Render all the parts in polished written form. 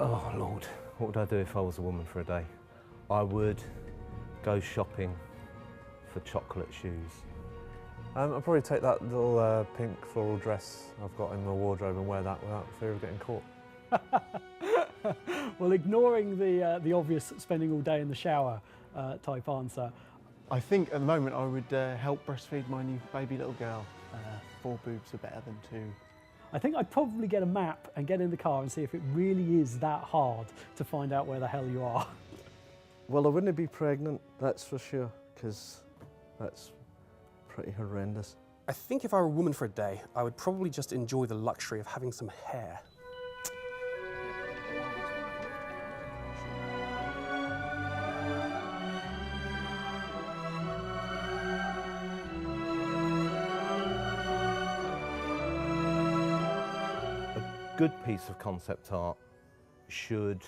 Oh Lord, what would I do if I was a woman for a day? I would go shopping for chocolate shoes. I'd probably take that little pink floral dress I've got in my wardrobe and wear that without fear of getting caught. Well, ignoring the obvious spending all day in the shower type answer. I think at the moment I would help breastfeed my new baby little girl. 4 boobs are better than 2. I think I'd probably get a map and get in the car and see if it really is that hard to find out where the hell you are. Well, I wouldn't be pregnant, that's for sure, because that's pretty horrendous. I think if I were a woman for a day, I would probably just enjoy the luxury of having some hair. A good piece of concept art should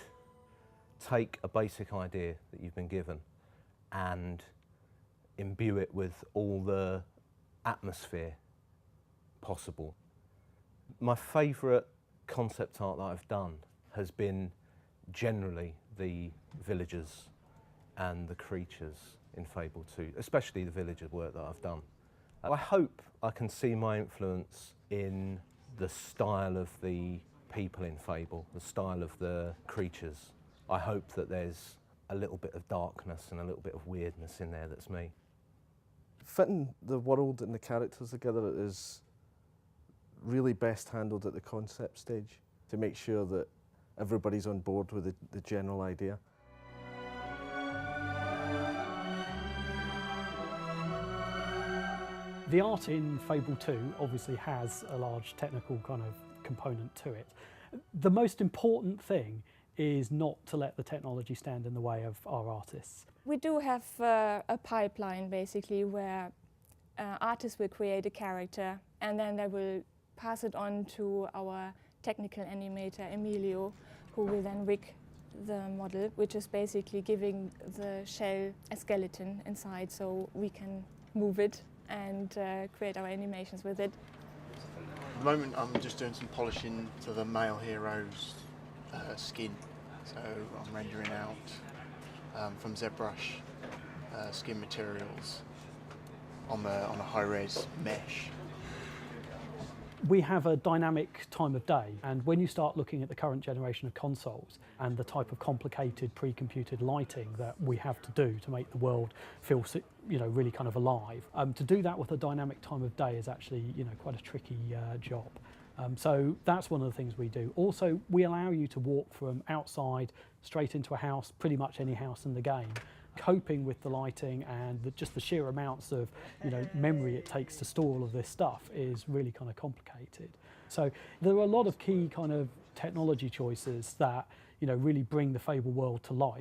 take a basic idea that you've been given and imbue it with all the atmosphere possible. My favourite concept art that I've done has been generally the villagers and the creatures in Fable 2, especially the villager work that I've done. I hope I can see my influence in the style of the people in Fable, the style of the creatures. I hope that there's a little bit of darkness and a little bit of weirdness in there that's me. Fitting the world and the characters together is really best handled at the concept stage to make sure that everybody's on board with the general idea. The art in Fable 2 obviously has a large technical kind of component to it. The most important thing is not to let the technology stand in the way of our artists. We do have a pipeline basically where artists will create a character and then they will pass it on to our technical animator Emilio, who will then rig the model, which is basically giving the shell a skeleton inside so we can move it and create our animations with it. At the moment I'm just doing some polishing to the male hero's skin. So I'm rendering out from ZBrush skin materials on a high-res mesh. We have a dynamic time of day, and when you start looking at the current generation of consoles and the type of complicated pre-computed lighting that we have to do to make the world feel, really kind of alive, to do that with a dynamic time of day is actually, quite a tricky job. So that's one of the things we do. Also, we allow you to walk from outside straight into a house, pretty much any house in the game. Coping with the lighting and just the sheer amounts of memory it takes to store all of this stuff is really kind of complicated. So there are a lot of key kind of technology choices that really bring the Fable world to life.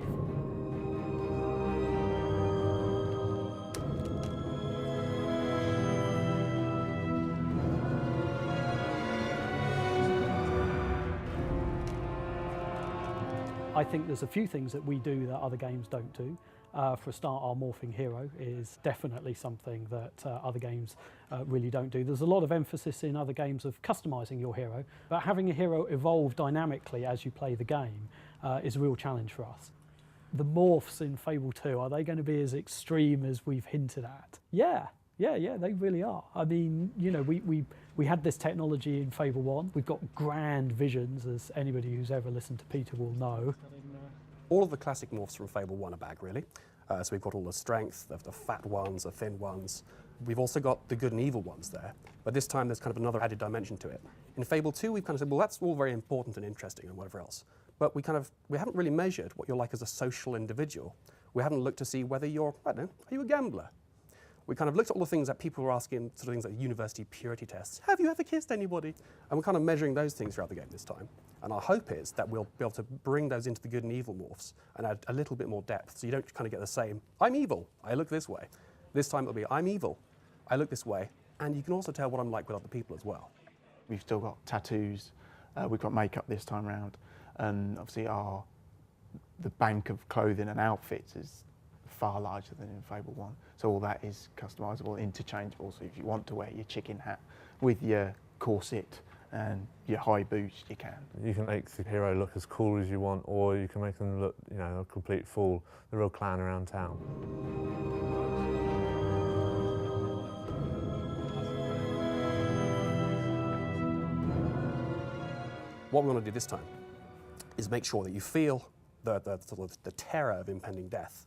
I think there's a few things that we do that other games don't do. For a start, our morphing hero is definitely something that other games really don't do. There's a lot of emphasis in other games of customizing your hero, but having a hero evolve dynamically as you play the game is a real challenge for us. The morphs in Fable 2, are they going to be as extreme as we've hinted at? Yeah, they really are. I mean, we had this technology in Fable 1. We've got grand visions, as anybody who's ever listened to Peter will know. All of the classic morphs from Fable 1 are back, really. So we've got all the strength, the fat ones, the thin ones. We've also got the good and evil ones there, but this time there's kind of another added dimension to it. In Fable 2, we've kind of said, well, that's all very important and interesting and whatever else, but we haven't really measured what you're like as a social individual. We haven't looked to see whether you're, I don't know, are you a gambler? We kind of looked at all the things that people were asking, sort of things like university purity tests. Have you ever kissed anybody? And we're kind of measuring those things throughout the game this time. And our hope is that we'll be able to bring those into the good and evil morphs and add a little bit more depth, so you don't kind of get the same, I'm evil, I look this way. This time it'll be, I'm evil, I look this way, and you can also tell what I'm like with other people as well. We've still got tattoos, we've got makeup this time round, and obviously the bank of clothing and outfits is far larger than in Fable 1. So all that is customisable, interchangeable. So if you want to wear your chicken hat with your corset and your high boost, you can. You can make the hero look as cool as you want, or you can make them look, you know, a complete fool, the real clown around town. What we want to do this time is make sure that you feel the terror of impending death,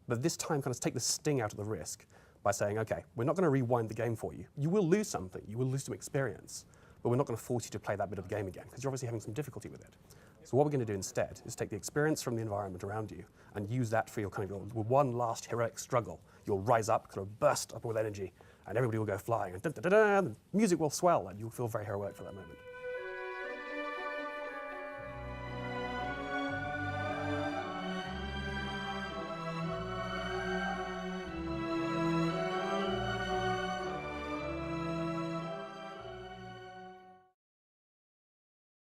but this time kind of take the sting out of the risk by saying, okay, we're not going to rewind the game for you. You will lose something, you will lose some experience, but we're not going to force you to play that bit of the game again, because you're obviously having some difficulty with it. So what we're going to do instead is take the experience from the environment around you and use that for your kind of your one last heroic struggle. You'll rise up, kind of burst up with energy, and everybody will go flying, and the music will swell, and you'll feel very heroic for that moment.